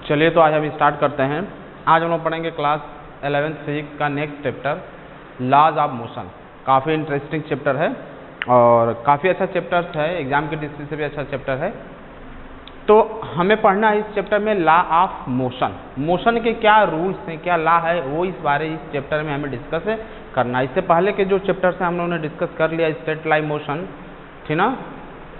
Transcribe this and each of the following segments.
चलिए तो आज हम स्टार्ट करते हैं। आज हम लोग पढ़ेंगे क्लास 11th फिजिक्स का next chapter laws of motion. काफ़ी इंटरेस्टिंग चैप्टर है और काफ़ी अच्छा चैप्टर है, एग्जाम की दृष्टि से भी अच्छा चैप्टर है। तो हमें पढ़ना है इस चैप्टर में लॉ ऑफ मोशन। मोशन के क्या रूल्स हैं, क्या लॉ है, वो इस बारे इस चैप्टर में हमें डिस्कस करना है। इससे पहले के जो चैप्टर्स हैं हम लोगों ने डिस्कस कर लिया, स्ट्रेट लाइन मोशन, ठीक ना,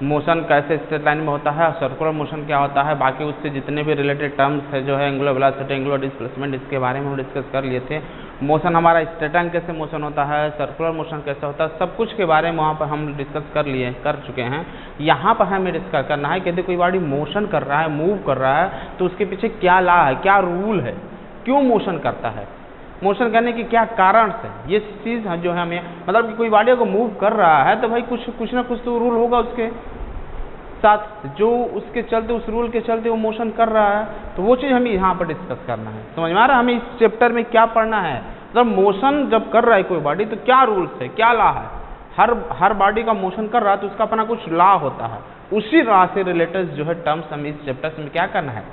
मोशन कैसे स्ट्रेट लाइन में होता है, सर्कुलर मोशन क्या होता है, बाकी उससे जितने भी रिलेटेड टर्म्स है जो है एंगुलर वेलोसिटी, एंगुलर डिस्प्लेसमेंट, इसके बारे में हम डिस्कस कर लिए थे। मोशन हमारा स्ट्रेट लाइन कैसे मोशन होता है, सर्कुलर मोशन कैसे होता है, सब कुछ के बारे में वहाँ पर हम डिस्कस कर चुके हैं। यहाँ पर हमें डिस्कस करना है कि यदि कोई बॉडी मोशन कर रहा है, मूव कर रहा है, तो उसके पीछे क्या लॉ है, क्या रूल है, क्यों मोशन करता है, मोशन करने की क्या कारण से, ये चीज़ जो है हमें, मतलब कि कोई बॉडी को मूव कर रहा है तो भाई कुछ ना कुछ तो रूल होगा उसके साथ, जो उसके चलते, उस रूल के चलते वो मोशन कर रहा है, तो वो चीज़ हमें यहाँ पर डिस्कस करना है। समझ में आ रहा है हमें इस चैप्टर में क्या पढ़ना है। मतलब मोशन जब कर रहा है कोई बॉडी तो क्या रूल्स है, क्या लॉ है, हर बॉडी का मोशन कर रहा है तो उसका अपना कुछ लॉ होता है। उसी लॉ से रिलेटेड जो है टर्म्स हमें इस चैप्टर में क्या करना है,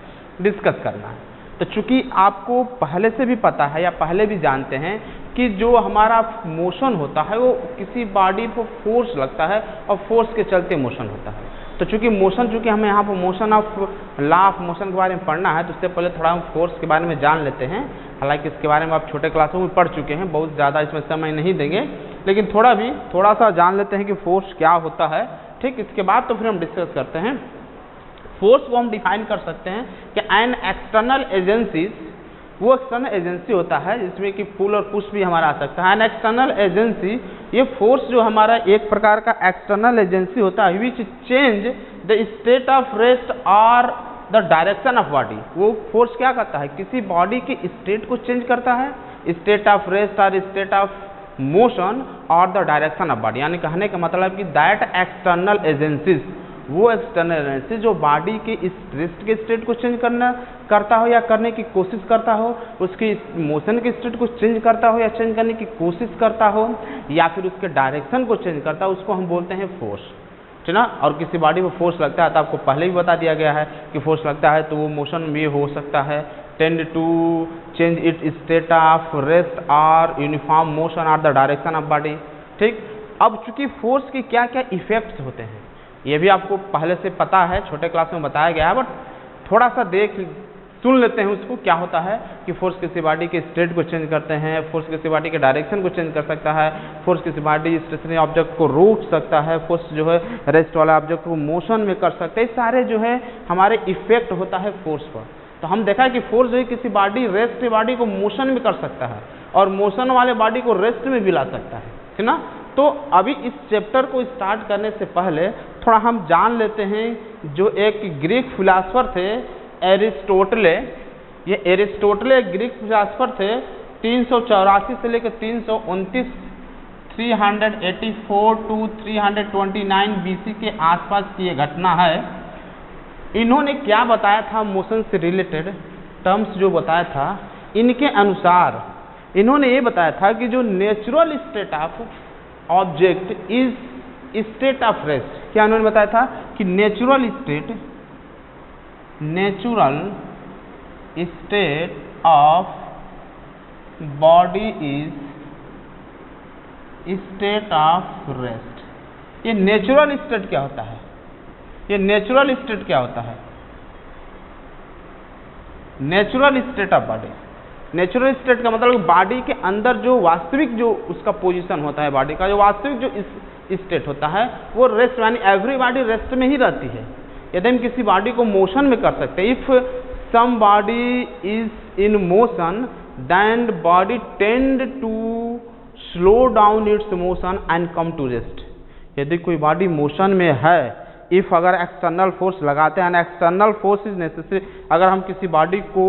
डिस्कस करना है। तो चूंकि आपको पहले से भी पता है या पहले भी जानते हैं कि जो हमारा मोशन होता है वो किसी बॉडी पर फोर्स लगता है और फोर्स के चलते मोशन होता है। तो चूंकि हमें यहाँ पर motion of law of motion के बारे में पढ़ना है, तो उससे पहले थोड़ा हम फोर्स के बारे में जान लेते हैं। हालांकि इसके बारे में आप छोटे क्लासों में पढ़ चुके हैं, बहुत ज़्यादा इसमें समय नहीं देंगे, लेकिन थोड़ा सा जान लेते हैं कि फोर्स क्या होता है। ठीक, इसके बाद तो फिर हम डिस्कस करते हैं। फोर्स को हम डिफाइन कर सकते हैं कि एन एक्सटर्नल एजेंसीज, वो एक्सटर्नल एजेंसी होता है जिसमें कि पुल और पुश भी हमारा आ सकता है। एन एक्सटर्नल एजेंसी, ये फोर्स जो हमारा एक प्रकार का एक्सटर्नल एजेंसी होता है which change the state of rest और द डायरेक्शन ऑफ बॉडी। वो फोर्स क्या करता है, किसी बॉडी के स्टेट को चेंज करता है, स्टेट ऑफ रेस्ट और स्टेट ऑफ मोशन और द डायरेक्शन ऑफ बॉडी। यानी कहने का मतलब कि दैट एक्सटर्नल एजेंसीज, वो एक्सटर्नल एजेंसी जो बॉडी के इस रेस्ट के स्टेट को चेंज करता हो या करने की कोशिश करता हो, उसकी मोशन के स्टेट को चेंज करता हो या चेंज करने की कोशिश करता हो, या फिर उसके डायरेक्शन को चेंज करता हो, उसको हम बोलते हैं फोर्स, ठीक ना। और किसी बॉडी पर फोर्स लगता है तो आपको पहले ही बता दिया गया है कि फोर्स लगता है तो वो मोशन भी हो सकता है, tend to change it state of rest और यूनिफॉर्म मोशन और द डायरेक्शन ऑफ बॉडी। ठीक, अब चूंकि फोर्स के क्या क्या इफेक्ट्स होते हैं ये भी आपको पहले से पता है, छोटे क्लास में बताया गया है, बट थोड़ा सा सुन लेते हैं उसको। क्या होता है कि फोर्स किसी बॉडी के स्टेट को चेंज करते हैं, फोर्स किसी बॉडी के डायरेक्शन को चेंज कर सकता है, फोर्स किसी बॉडी स्टेशनरी ऑब्जेक्ट को रोक सकता है, फोर्स जो है रेस्ट वाला ऑब्जेक्ट को मोशन में कर सकते हैं। सारे जो है हमारे इफेक्ट होता है फोर्स पर। तो हम देखा है कि फोर्स जो है किसी बॉडी रेस्ट बॉडी को मोशन में कर सकता है और मोशन वाले बॉडी को रेस्ट में भी ला सकता है, ठीक ना। तो अभी इस चैप्टर को स्टार्ट करने से पहले थोड़ा हम जान लेते हैं जो एक ग्रीक फिलासफर थे एरिस्टोटले। ये एरिस्टोटले ग्रीक फिलासफर थे, 384 से लेकर 329 384 टू 329 BC के आसपास की ये घटना है। इन्होंने क्या बताया था, मोशन से रिलेटेड टर्म्स जो बताया था, इनके अनुसार इन्होंने ये बताया था कि जो natural state of object is state of rest. क्या उन्होंने बताया था कि natural state of body is state of rest. ये नेचुरल स्टेट क्या होता है, ये नेचुरल स्टेट क्या होता है, natural state of body. Natural state का मतलब बॉडी के अंदर जो वास्तविक जो उसका पोजीशन होता है, बॉडी का जो वास्तविक जो स्टेट होता है वो रेस्ट, यानी एवरी बॉडी रेस्ट में ही रहती है। यदि हम किसी बॉडी को मोशन में कर सकते हैं, if some body is in motion then body tend to slow down its motion and come to rest. यदि कोई बॉडी मोशन में है, इफ अगर एक्सटर्नल फोर्स लगाते हैं, एक्सटर्नल फोर्स इज नेसेसरी, अगर हम किसी बॉडी को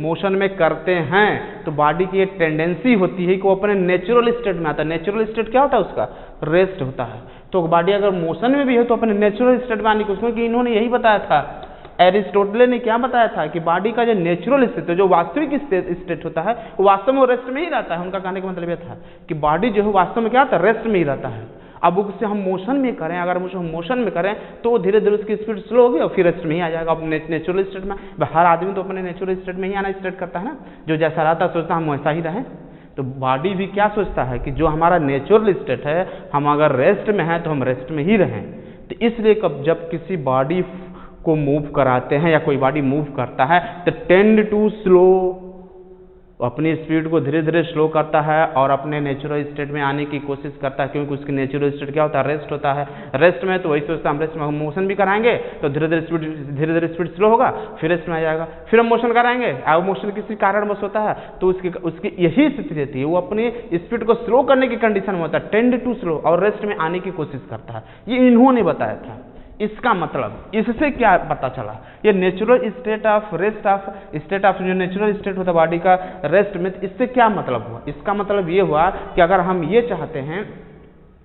मोशन में करते हैं तो बॉडी की एक टेंडेंसी होती है कि वो अपने नेचुरल स्टेट में आता है। नेचुरल स्टेट क्या होता है उसका, रेस्ट होता है। तो बॉडी अगर मोशन में भी है तो अपने नेचुरल स्टेट में आने की, क्योंकि इन्होंने यही बताया था, एरिस्टोटले ने क्या बताया था कि बॉडी का जो नेचुरल स्टेट है, जो वास्तविक स्टेट होता है, वो वास्तव में रेस्ट में ही रहता है। उनका कहने का मतलब यह था कि बॉडी जो है वास्तव में क्या होता है, रेस्ट में ही रहता है। अब उसे हम मोशन में करें, अगर हम मोशन में करें तो धीरे धीरे उसकी स्पीड स्लो होगी और फिर रेस्ट में ही आ जाएगा। अब नेचुरल स्टेट में हर आदमी तो अपने नेचुरल स्टेट में ही आना स्टार्ट करता है ना, जो जैसा रहता सोचता हम वैसा ही रहें। तो बॉडी भी क्या सोचता है कि जो हमारा नेचुरल स्टेट है, हम अगर रेस्ट में हैं तो हम रेस्ट में ही रहें। तो इसलिए जब किसी बॉडी को मूव कराते हैं या कोई बॉडी मूव करता है तो टेंड टू स्लो, अपनी स्पीड को धीरे धीरे स्लो करता है और अपने नेचुरल स्टेट में आने की कोशिश करता है, क्योंकि उसकी नेचुरल स्टेट क्या होता है, रेस्ट होता है। रेस्ट में तो वही सोचता है हम रेस्ट में हम मोशन भी कराएंगे तो धीरे धीरे स्पीड स्लो होगा, फिर रेस्ट में आ जाएगा। फिर हम मोशन कराएंगे, अब मोशन किसी कारणवश होता है तो उसकी यही स्थिति रहती है, वो अपनी स्पीड को स्लो करने की कंडीशन में होता है, टेंड टू स्लो, और रेस्ट में आने की कोशिश करता है। ये इन्होंने बताया था। इसका मतलब इससे क्या पता चला, ये natural state of rest of state of जो नेचुरल स्टेट होता है बॉडी का रेस्ट में, इससे क्या मतलब हुआ? इसका मतलब ये हुआ कि अगर हम ये चाहते हैं,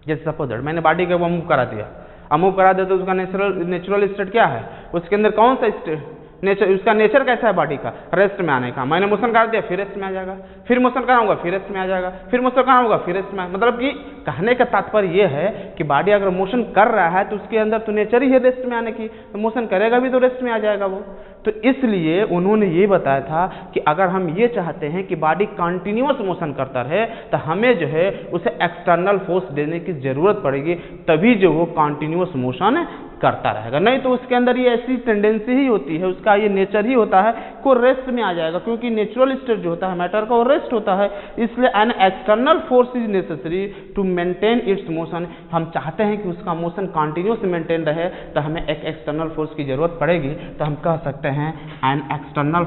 जैसे सपोज मैंने बॉडी को वो मूव करा दिया, अब मूव करा दिया तो उसका नेचुरल स्टेट क्या है, उसके अंदर कौन सा स्टेट नेचर, उसका नेचर कैसा है बॉडी का, रेस्ट में आने का। मैंने मोशन कर दिया फिर रेस्ट में आ जाएगा, फिर मोशन कराऊंगा फिर रेस्ट में आ जाएगा, फिर मोशन कराऊंगा फिर रेस्ट में। मतलब कि कहने का तात्पर्य ये है कि बॉडी अगर मोशन कर रहा है तो उसके अंदर तो नेचर ही है रेस्ट में आने की, तो मोशन करेगा भी तो रेस्ट में आ जाएगा वो। तो इसलिए उन्होंने ये बताया था कि अगर हम ये चाहते हैं कि बॉडी कंटिन्यूअस मोशन करता रहे तो हमें जो है उसे एक्सटर्नल फोर्स देने की जरूरत पड़ेगी, तभी जो वो कंटिन्यूअस मोशन करता रहेगा। नहीं तो उसके अंदर ये ऐसी टेंडेंसी ही होती है, उसका ये नेचर ही होता है को रेस्ट में आ जाएगा, क्योंकि नेचुरल स्टेट जो होता है मैटर का वो रेस्ट होता है। इसलिए an external force is necessary to maintain its motion. हम चाहते हैं कि उसका मोशन कंटिन्यूअस मेंटेन रहे तो हमें एक एक्सटर्नल फोर्स की जरूरत पड़ेगी। तो हम कह सकते हैं N external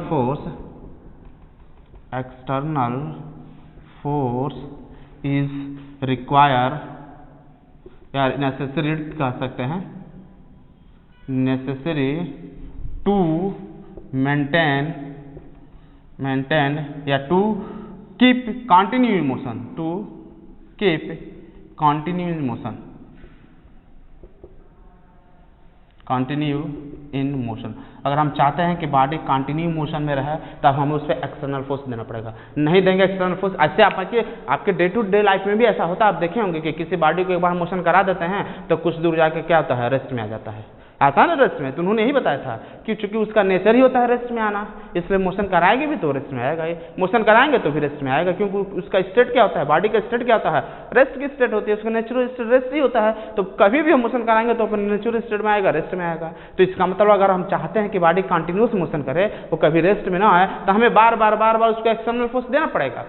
force is require या नेसेसरी कह सकते हैं, necessary to maintain या to keep continuing motion, to keep continuing motion, continue in motion. अगर हम चाहते हैं कि बॉडी कंटिन्यू मोशन में रहे तब हमें उस पर एक्सटर्नल फोर्स देना पड़ेगा। नहीं देंगे एक्सटर्नल फोर्स, ऐसे आपके डे टू डे लाइफ में भी ऐसा होता है। आप देखे होंगे कि किसी बॉडी को एक बार मोशन करा देते हैं तो कुछ दूर जाके क्या होता है, रेस्ट में आ जाता है, आता है ना रेस्ट में। तो उन्होंने यही बताया था कि चूंकि उसका नेचर ही होता है रेस्ट में आना, इसलिए मोशन कराएंगे भी तो रेस्ट में आएगा, ये मोशन कराएंगे तो फिर रेस्ट में आएगा, क्योंकि उसका स्टेट क्या होता है, बॉडी का स्टेट क्या होता है, रेस्ट की स्टेट होती है, उसका नेचुरल स्टेट रेस्ट ही होता है। तो कभी भी हम मोशन कराएंगे तो अपने नेचुरल स्टेट में आएगा, रेस्ट में आएगा। तो इसका मतलब अगर हम चाहते हैं कि बॉडी कंटिन्यूस मोशन करे, वो कभी रेस्ट में ना आए, तो हमें बार बार उसको एक्सटर्नल फोर्स देना पड़ेगा,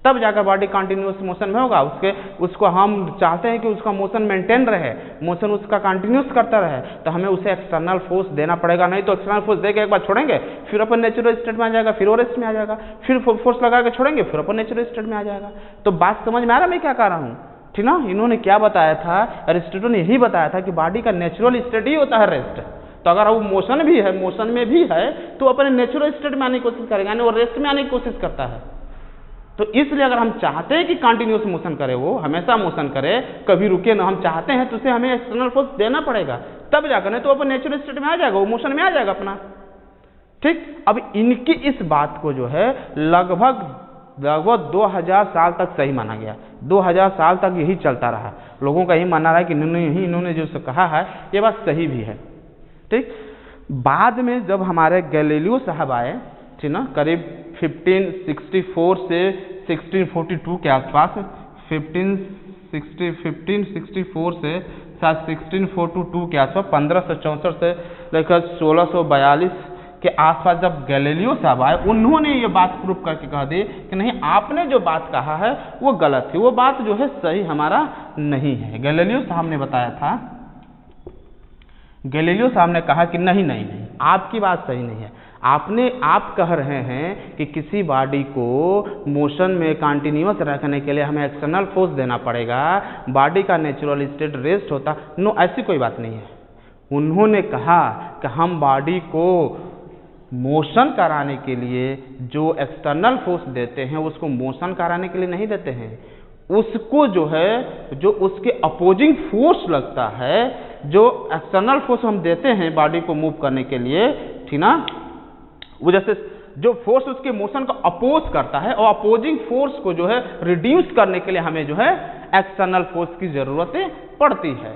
तब जाकर बॉडी कंटिन्यूस मोशन में होगा। उसको हम चाहते हैं कि उसका मोशन मेंटेन रहे, मोशन उसका कंटिन्यूस करता रहे, तो हमें उसे एक्सटर्नल फोर्स देना पड़ेगा। नहीं तो एक्सटर्नल फोर्स देकर एक बार छोड़ेंगे फिर अपन नेचुरल स्टेट में आ जाएगा, फिर वो रेस्ट में आ जाएगा, फिर फोर्स लगा के छोड़ेंगे फिर अपन नेचुरल स्टेट में आ जाएगा। तो बात समझ में आ रहा मैं क्या कह रहा हूँ, ठीक ना। इन्होंने क्या बताया था, अरिस्टोटल ने यही बताया था कि बॉडी का नेचुरल स्टेट ही होता है रेस्ट। तो अगर वो मोशन भी है, मोशन में भी है, तो अपने नेचुरल स्टेट में आने की कोशिश करेगा, यानी वो रेस्ट में आने की कोशिश करता है। तो इसलिए अगर हम चाहते हैं कि कंटिन्यूस मोशन करे, वो हमेशा मोशन करे, कभी रुके ना, हम चाहते हैं तो उसे हमें एक्सटर्नल फोर्स देना पड़ेगा, तब जाकर, नहीं तो अपन नेचुरल स्टेट में आ जाएगा, वो मोशन में आ जाएगा अपना, ठीक। अब इनकी इस बात को जो है लगभग 2000 साल तक सही माना गया। 2000 साल तक यही चलता रहा, लोगों का यही मानना रहा कि इन्होंने जो कहा है ये बात सही भी है, ठीक। बाद में जब हमारे गैलीलियो साहब आए, ठीक ना, करीब 1564 से 1642 के आसपास, 1564 से शायद 1642 के आसपास, 1564 से लेकर 1642 के आसपास जब गैलीलियो साहब आए, उन्होंने ये बात प्रूफ करके कह दी कि नहीं, आपने जो बात कहा है वो गलत है, वो बात जो है सही हमारा नहीं है। गैलीलियो साहब ने बताया था, गैलीलियो साहब ने कहा कि नहीं, आपकी बात सही नहीं है। आप कह रहे हैं कि किसी बॉडी को मोशन में कंटिन्यूअस रखने के लिए हमें एक्सटर्नल फोर्स देना पड़ेगा, बॉडी का नेचुरल स्टेट रेस्ट होता। नो, ऐसी कोई बात नहीं है। उन्होंने कहा कि हम बॉडी को मोशन कराने के लिए जो एक्सटर्नल फोर्स देते हैं उसको मोशन कराने के लिए नहीं देते हैं, उसको जो है, जो उसके अपोजिंग फोर्स लगता है, जो एक्सटर्नल फोर्स हम देते हैं बॉडी को मूव करने के लिए, ठीक ना, वो जैसे जो फोर्स उसके मोशन को अपोज करता है, और अपोजिंग फोर्स को जो है रिड्यूस करने के लिए हमें जो है एक्सटर्नल फोर्स की जरूरत पड़ती है।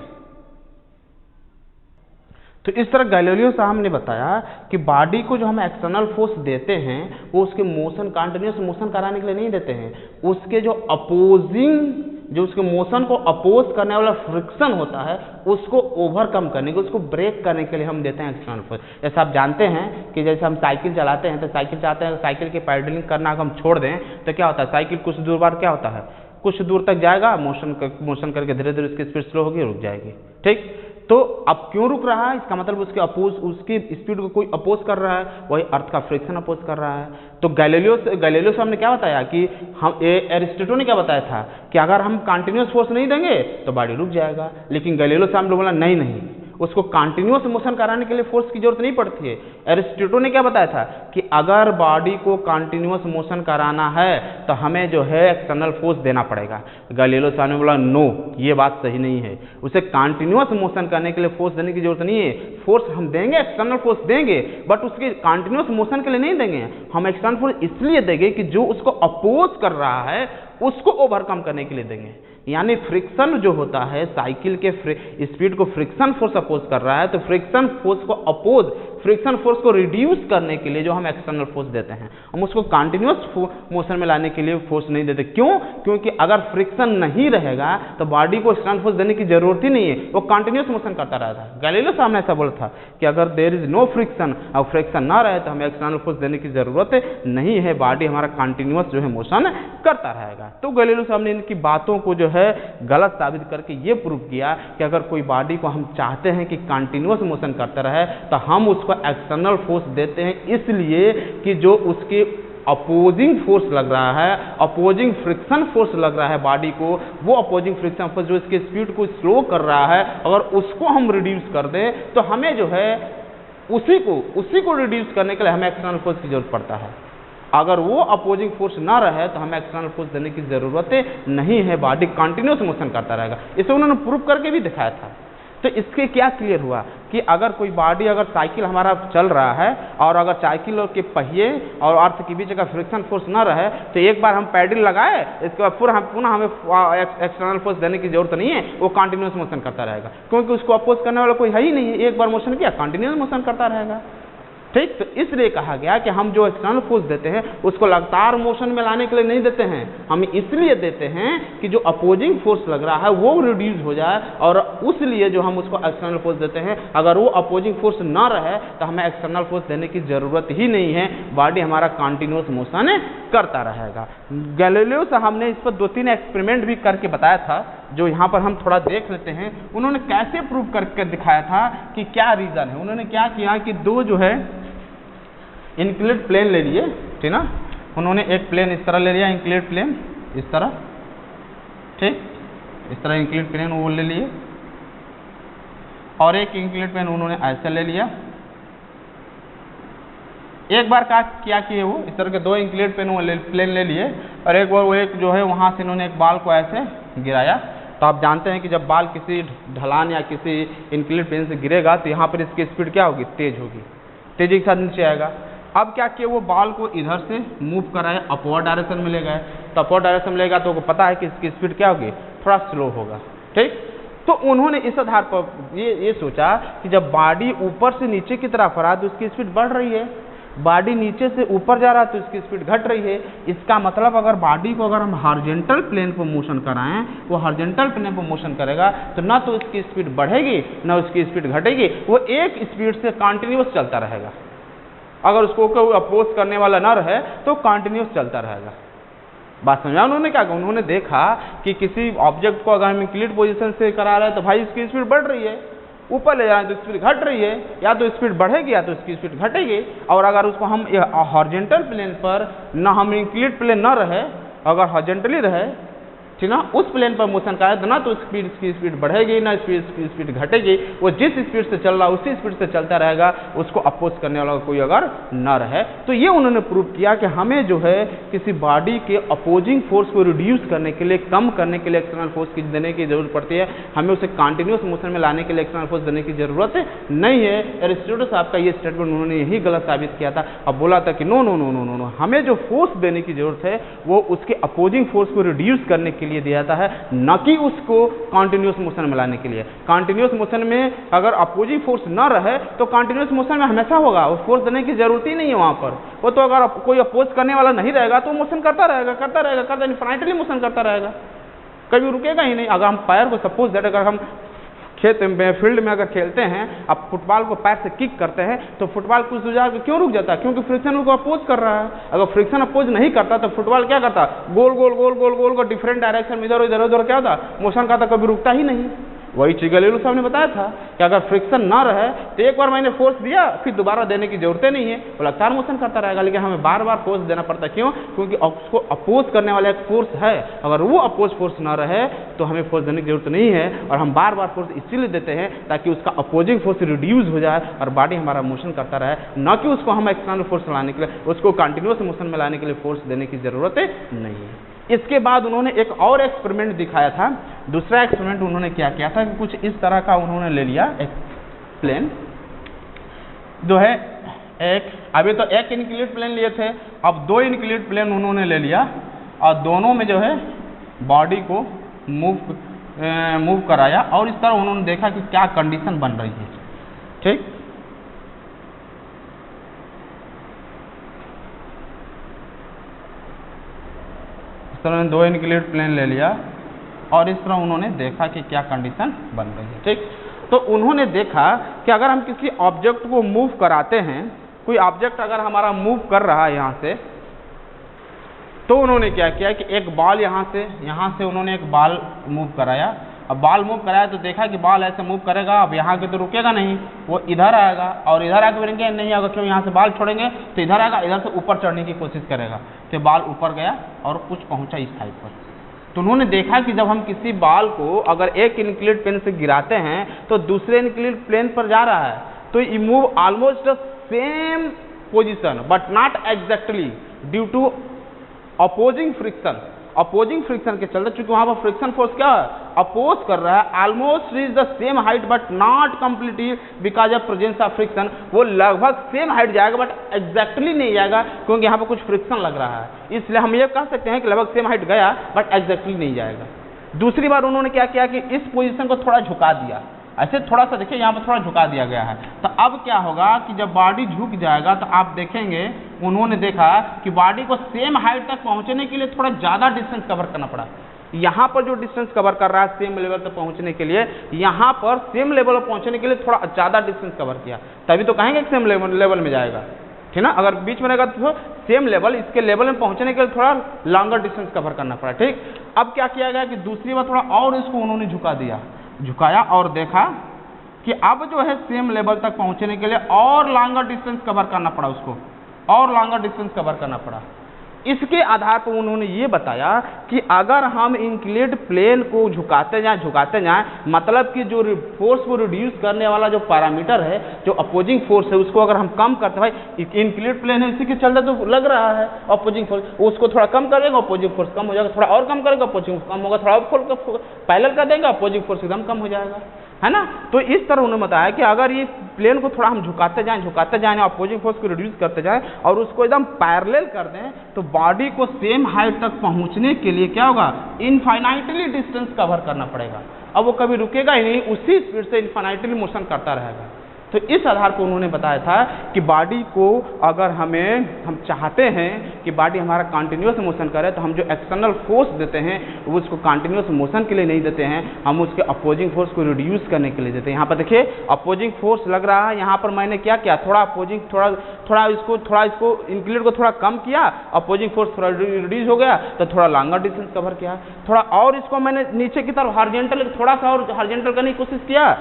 तो इस तरह गैलीलियो साहब ने बताया कि बॉडी को जो हम एक्सटर्नल फोर्स देते हैं वो उसके मोशन, कंटिन्यूस मोशन कराने के लिए नहीं देते हैं, उसके जो अपोजिंग, जो उसके मोशन को अपोज करने वाला फ्रिक्शन होता है उसको ओवरकम करने के, उसको ब्रेक करने के लिए हम देते हैं एक्सटर्नल फोर्स। जैसे आप जानते हैं कि जैसे हम साइकिल चलाते हैं, तो साइकिल चाहते हैं साइकिल के पैडलिंग करना हम छोड़ दें तो क्या होता है, साइकिल कुछ दूर बाद क्या होता है, कुछ दूर तक जाएगा, मोशन करके धीरे धीरे उसकी स्पीड स्लो होगी, रुक जाएगी। ठीक, तो अब क्यों रुक रहा है, इसका मतलब उसके अपोज, उसकी स्पीड को कोई अपोज कर रहा है, वही अर्थ का फ्रिक्शन अपोज कर रहा है। तो गैलीलियो साहब ने क्या बताया कि हम, एरिस्टोटल ने क्या बताया था कि अगर हम कंटिन्यूस फोर्स नहीं देंगे तो बॉडी रुक जाएगा, लेकिन गैलीलियो साहब ने बोला नहीं नहीं, उसको कंटिन्यूस मोशन कराने के लिए फोर्स की जरूरत नहीं पड़ती है। एरिस्टोटल ने क्या बताया था कि अगर बॉडी को कंटिन्यूस मोशन कराना है तो हमें जो है एक्सटर्नल फोर्स देना पड़ेगा। गैलीलियो साहब ने बोला नो, ये बात सही नहीं है, उसे कंटिन्यूस मोशन करने के लिए फोर्स देने की जरूरत नहीं है। फोर्स हम देंगे, एक्सटर्नल फोर्स देंगे, बट उसके कंटिन्यूस मोशन के लिए नहीं देंगे। हम एक्सटर्नल फोर्स इसलिए देंगे कि जो उसको अपोज कर रहा है उसको ओवरकम करने के लिए देंगे। यानी फ्रिक्शन जो होता है, साइकिल के स्पीड को फ्रिक्शन फोर्स अपोज कर रहा है, तो फ्रिक्शन फोर्स को अपोज, फ्रिक्शन फोर्स को रिड्यूस करने के लिए जो हम एक्सटर्नल फोर्स देते हैं, हम उसको कंटिन्यूस मोशन में लाने के लिए फोर्स नहीं देते। क्यों? क्योंकि अगर फ्रिक्शन नहीं रहेगा तो बॉडी को एक्सटर्नल फोर्स देने की जरूरत ही नहीं है, वो कंटिन्यूस मोशन करता रहता है। गैलीलियो साहब ने ऐसा बोला था कि अगर देयर इज नो फ्रिक्शन, और फ्रिक्शन ना रहे तो हमें एक्सटर्नल फोर्स देने की जरूरत नहीं है, बॉडी हमारा कंटिन्यूस जो है मोशन करता रहेगा। तो गैलीलियो साहब ने इनकी बातों को जो है गलत साबित करके ये प्रूव किया कि अगर कोई बॉडी को हम चाहते हैं कि कंटिन्यूस मोशन करते रहे तो हम उसको एक्सटर्नल फोर्स देते हैं, इसलिए कि जो उसके अपोजिंग फोर्स लग रहा है, अपोजिंग फ्रिक्शन फोर्स लग रहा है बॉडी को, वो अपोजिंग फ्रिक्शन फोर्स जो इसके स्पीड को स्लो कर रहा है, अगर उसको हम रिड्यूस कर दें तो हमें जो है उसी को रिड्यूस करने के लिए हमें एक्सटर्नल फोर्स की जरूरत पड़ता है। अगर वो अपोजिंग फोर्स ना रहे तो हमें एक्सटर्नल फोर्स देने की जरूरत नहीं है, बॉडी कंटिन्यूस मोशन करता रहेगा। इसे उन्होंने प्रूव करके भी दिखाया था। तो इसके क्या क्लियर हुआ कि अगर कोई बॉडी, अगर साइकिल हमारा चल रहा है और अगर साइकिल के पहिए और अर्थ के बीच अगर फ्रिक्शन फोर्स ना रहे तो एक बार हम पैडल लगाए, इसके बाद पुनः हमें एक्सटर्नल फोर्स देने की जरूरत नहीं है, वो कंटिन्यूस मोशन करता रहेगा, क्योंकि उसको अपोज करने वाला कोई है ही नहीं है। एक बार मोशन किया, कंटिन्यूस मोशन करता रहेगा। ठीक, तो इसलिए कहा गया कि हम जो एक्सटर्नल फोर्स देते हैं उसको लगातार मोशन में लाने के लिए नहीं देते हैं, हम इसलिए देते हैं कि जो अपोजिंग फोर्स लग रहा है वो रिड्यूस हो जाए, और उसलिए जो हम उसको एक्सटर्नल फोर्स देते हैं, अगर वो अपोजिंग फोर्स ना रहे तो हमें एक्सटर्नल फोर्स देने की जरूरत ही नहीं है, बॉडी हमारा कंटिन्यूस मोशन करता रहेगा। गैलीलियो साहब ने इस पर 2-3 एक्सपेरिमेंट भी करके बताया था, जो यहाँ पर हम थोड़ा देख लेते हैं। उन्होंने कैसे प्रूव करके दिखाया था कि क्या रीज़न है। उन्होंने क्या किया कि दो जो है इंक्लिनेड प्लेन ले लिए, ठीक ना, उन्होंने एक प्लेन इस तरह ले लिया, इंक्लिनेड प्लेन इस तरह, ठीक, इस तरह इंक्लिनेड प्लेन वो ले लिए, और एक इंक्लिनेड प्लेन उन्होंने ऐसे ले लिया। एक बार क्या किए वो इस तरह के 2 इंक्लिनेड प्लेन ले लिए, और एक बार वो एक जो है वहाँ से इन्होंने एक बाल को ऐसे गिराया। तो आप जानते हैं कि जब बाल किसी ढलान या किसी इंक्लिनेड प्लेन से गिरेगा तो यहाँ पर इसकी स्पीड क्या होगी, तेज होगी, तेजी के साथ नीचे आएगा। अब क्या किया, वो बाल को इधर से मूव कराए, अपवर्ड डायरेक्शन में ले गए, तो अपवर्ड डायरेक्शन में लेगा तो वो पता है कि इसकी स्पीड क्या होगी, थोड़ा स्लो होगा। ठीक, तो उन्होंने इस आधार पर ये सोचा कि जब बॉडी ऊपर से नीचे की तरफ आ रहा है तो उसकी स्पीड बढ़ रही है, बॉडी नीचे से ऊपर जा रहा है तो इसकी स्पीड घट रही है। इसका मतलब अगर बॉडी को अगर हम हॉरिजॉन्टल प्लेन पर मोशन कराएं, वो हॉरिजॉन्टल प्लेन पर मोशन करेगा तो ना तो इसकी स्पीड बढ़ेगी ना उसकी स्पीड घटेगी, वो एक स्पीड से कंटिन्यूस चलता रहेगा। अगर उसको कोई अपोज करने वाला ना रहे तो कंटिन्यूस चलता रहेगा। बात समझा? उन्होंने क्या कहा, उन्होंने देखा कि किसी ऑब्जेक्ट को अगर हम इंक्लिनेड पोजीशन से करा रहे हैं तो भाई इसकी स्पीड बढ़ रही है, ऊपर ले जा रहे हैं तो स्पीड घट रही है, या तो स्पीड बढ़ेगी या तो इसकी स्पीड घटेगी। और अगर उसको हम हॉरिजॉन्टल प्लेन पर ना, हम इंक्लिनेड प्लेन ना रहे, अगर हॉरिजॉन्टली रहे ठीक ना, उस प्लेन पर मोशन का है ना, तो स्पीड की स्पीड बढ़ेगी ना स्पीड घटेगी, वो जिस स्पीड से चल रहा है उसी स्पीड से चलता रहेगा, उसको अपोज करने वाला कोई अगर न रहे। तो ये उन्होंने प्रूव किया कि हमें जो है किसी बॉडी के अपोजिंग फोर्स को रिड्यूस करने के लिए, कम करने के लिए एक्सटर्नल फोर्स की देने की जरूरत पड़ती है, हमें उसे कंटिन्यूस मोशन में लाने के लिए एक्सटर्नल फोर्स देने की जरूरत नहीं है। एरिस्टोटल साहब का ये स्टेटमेंट उन्होंने यही गलत साबित किया था। अब बोला था कि no no no no no no, हमें जो फोर्स देने की जरूरत है वो उसके अपोजिंग फोर्स को रिड्यूस करने के लिए दिया जाता है, न कि उसको कंटिन्यूस मोशन में लाने के लिए। कंटिन्यूस मोशन में अगर अपोजिंग फोर्स न रहे तो कंटिन्यूस मोशन में हमेशा होगा, वो फोर्स देने की जरूरत ही नहीं है वहां पर। वो तो अगर कोई अपोज करने वाला नहीं रहेगा तो मोशन करता रहेगा इनफिनिटली मोशन करता रहेगा, कभी रुकेगा ही नहीं। अगर हम पैर को सपोज दैट अगर हम खेत में फील्ड में अगर खेलते हैं, अब फुटबॉल को पैर से किक करते हैं तो फुटबॉल कुछ जाकर क्यों रुक जाता है? क्योंकि फ्रिक्शन उसको अपोज कर रहा है। अगर फ्रिक्शन अपोज नहीं करता तो फुटबॉल क्या करता? गोल गोल गोल गोल गोल गोल डिफरेंट डायरेक्शन में इधर उधर क्या होता? मोशन करता, कभी रुकता ही नहीं। वही चीज गलीलो साहब ने बताया था कि अगर फ्रिक्शन ना रहे तो एक बार मैंने फोर्स दिया फिर दोबारा देने की जरूरत नहीं है, वो लगातार मोशन करता रहेगा। लेकिन हमें बार बार फोर्स देना पड़ता है, क्यों? क्योंकि उसको अपोज करने वाला एक फोर्स है, अगर वो अपोज फोर्स ना रहे तो हमें फोर्स देने की जरूरत नहीं है। और हम बार बार फोर्स इसीलिए देते हैं ताकि उसका अपोजिंग फोर्स रिड्यूस हो जाए और बॉडी हमारा मोशन करता रहे, न कि उसको हम एक्सटर्नल फोर्स लाने के लिए, उसको कंटिन्यूस मोशन में लाने के लिए फोर्स देने की जरूरत नहीं है। इसके बाद उन्होंने एक और एक्सपेरिमेंट दिखाया था। दूसरा एक्सपेरिमेंट उन्होंने क्या किया था कि कुछ इस तरह का उन्होंने ले लिया एक प्लेन जो है एक, अभी तो एक इनक्लिनेट प्लेन लिए थे, अब दो इनक्लिनेट प्लेन उन्होंने ले लिया और दोनों में जो है बॉडी को मूव कराया और इस तरह उन्होंने देखा कि क्या कंडीशन बन रही है। ठीक, उन्होंने दो इनक्लिनेट प्लेन ले लिया और इस तरह उन्होंने देखा कि क्या कंडीशन बन रही है। ठीक, तो उन्होंने देखा कि अगर हम किसी ऑब्जेक्ट को मूव कराते हैं, कोई ऑब्जेक्ट अगर हमारा मूव कर रहा है यहाँ से, तो उन्होंने क्या किया कि एक बॉल यहाँ से उन्होंने एक बॉल मूव कराया। अब बॉल मूव कराया तो देखा कि बॉल ऐसे मूव करेगा, अब यहाँ के तो रुकेगा नहीं, वो इधर आएगा और इधर आके फिरेंगे नहीं आएगा, क्यों? यहाँ से बॉल छोड़ेंगे तो इधर आएगा, इधर से ऊपर चढ़ने की कोशिश करेगा, तो बॉल ऊपर गया और कुछ पहुँचा इस टाइप पर। तो उन्होंने देखा कि जब हम किसी बॉल को अगर एक इनक्लिनेट प्लेन से गिराते हैं तो दूसरे इनक्लिनेट प्लेन पर जा रहा है, तो ये move almost the same position but not exactly due to opposing friction. Opposing friction के चलते, चूंकि वहां पर फ्रिक्शन फोर्स क्या है? अपोज कर रहा है, almost reach the same height but not completely because of presence of friction. वो लगभग सेम हाइट जाएगा बट एग्जैक्टली नहीं जाएगा, क्योंकि यहाँ पर कुछ फ्रिक्शन लग रहा है। इसलिए हम ये कह सकते हैं कि लगभग सेम हाइट गया बट एग्जैक्टली नहीं जाएगा। दूसरी बार उन्होंने क्या किया कि इस पोजीशन को थोड़ा झुका दिया, ऐसे थोड़ा सा देखिए यहाँ पर थोड़ा झुका दिया गया है। तो अब क्या होगा कि जब बॉडी झुक जाएगा तो आप देखेंगे, उन्होंने देखा कि बॉडी को सेम हाइट तक पहुँचने के लिए थोड़ा ज़्यादा डिस्टेंस कवर करना पड़ा। यहाँ पर जो डिस्टेंस कवर कर रहा है सेम लेवल तक पहुँचने के लिए, यहाँ पर सेम लेवल पर पहुँचने के लिए थोड़ा ज़्यादा डिस्टेंस कवर किया, तभी तो कहेंगे कि सेम लेवल में जाएगा। ठीक ना, अगर बीच में रहेगा तो सेम लेवल, इसके लेवल में पहुँचने के लिए थोड़ा लॉन्गर डिस्टेंस कवर करना पड़ा। ठीक, अब क्या किया गया कि दूसरी बार थोड़ा और इसको उन्होंने झुकाया और देखा कि अब जो है सेम लेवल तक पहुंचने के लिए और लॉन्गर डिस्टेंस कवर करना पड़ा, उसको और लॉन्गर डिस्टेंस कवर करना पड़ा। इसके आधार पर उन्होंने ये बताया कि अगर हम इंक्लिनेट प्लेन को झुकाते जाएं, मतलब कि जो फोर्स को रिड्यूस करने वाला जो पैरामीटर है, जो अपोजिंग फोर्स है, उसको अगर हम कम करते, भाई इंक्लिनेट प्लेन है इसी के चलते तो लग रहा है अपोजिंग फोर्स, उसको थोड़ा कम करेगा अपोजिंग फोर्स कम हो जाएगा, थोड़ा और कम करेगा अपोजिंग फोर्स कम होगा, थोड़ा और पैरेलल कर देंगे अपोजिंग फोर्स एकदम कम हो जाएगा, है ना। तो इस तरह उन्होंने बताया कि अगर ये प्लेन को थोड़ा हम झुकाते जाएं अपोजिंग फोर्स को रिड्यूस करते जाएं और उसको एकदम पैरेलल कर दें, तो बॉडी को सेम हाइट तक पहुंचने के लिए क्या होगा? इनफाइनाइटली डिस्टेंस कवर करना पड़ेगा। अब वो कभी रुकेगा ही नहीं, उसी स्पीड से इनफाइनाइटली मोशन करता रहेगा। तो इस आधार पर उन्होंने बताया था कि बॉडी को अगर हम चाहते हैं कि बॉडी हमारा कंटिन्यूस मोशन करे, तो हम जो एक्सटर्नल फोर्स देते हैं वो उसको कंटिन्यूस मोशन के लिए नहीं देते हैं, हम उसके अपोजिंग फोर्स को रिड्यूस करने के लिए देते हैं। यहाँ पर देखिए अपोजिंग फोर्स लग रहा है, यहाँ पर मैंने क्या किया, थोड़ा अपोजिंग थोड़ा इसको इंक्लिनेट को थोड़ा कम किया, अपोजिंग फोर्स थोड़ा रिड्यूस हो गया, तो थोड़ा लॉन्गर डिस्टेंस कवर किया, थोड़ा और इसको मैंने नीचे की तरफ हॉरिजॉन्टल थोड़ा सा और हॉरिजॉन्टल करने की कोशिश किया,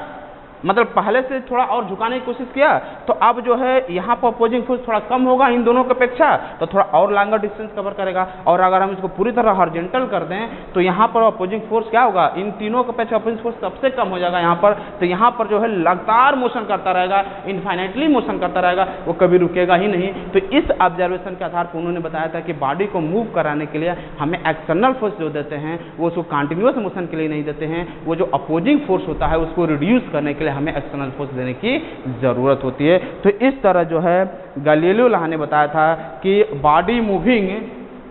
मतलब पहले से थोड़ा और झुकाने की कोशिश किया तो अब जो है यहाँ पर अपोजिंग फोर्स थोड़ा कम होगा इन दोनों की अपेक्षा, तो थोड़ा और लॉन्गर डिस्टेंस कवर करेगा। और अगर हम इसको पूरी तरह हॉरिजॉन्टल कर दें तो यहाँ पर अपोजिंग फोर्स क्या होगा, इन तीनों के अपेक्षा अपोजिंग फोर्स सबसे कम हो जाएगा यहाँ पर। तो यहाँ पर जो है लगातार मोशन करता रहेगा, इनफाइनाइटली मोशन करता रहेगा, वो कभी रुकेगा ही नहीं। तो इस ऑब्जर्वेशन के आधार पर उन्होंने बताया था कि बॉडी को मूव कराने के लिए हमें एक्सटर्नल फोर्स जो देते हैं वो उसको कंटिन्यूअस मोशन के लिए नहीं देते हैं, वो जो अपोजिंग फोर्स होता है उसको रिड्यूस करने के लिए हमें एक्सटर्नल फोर्स देने की ज़रूरत होती है। तो इस तरह जो है गैलीलियो ने बताया था कि body moving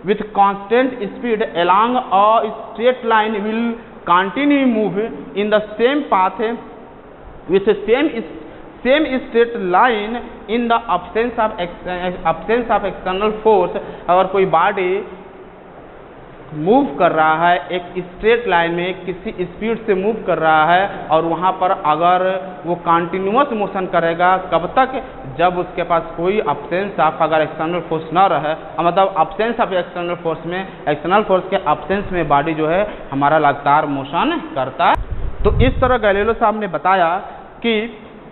with constant speed along a straight line will continue move in the same path with same straight line in the absence of external force. अगर कोई बॉडी मूव कर रहा है एक स्ट्रेट लाइन में, किसी स्पीड से move कर रहा है और वहाँ पर अगर वो कंटिन्यूअस मोशन करेगा, कब तक, जब उसके पास कोई अब्सेंस ऑफ अगर एक्सटर्नल फोर्स ना रहे, मतलब अब्सेंस ऑफ एक्सटर्नल फोर्स में, एक्सटर्नल फोर्स के अब्सेंस में बॉडी जो है हमारा लगातार मोशन करता है। तो इस तरह गैलीलियो साहब ने बताया कि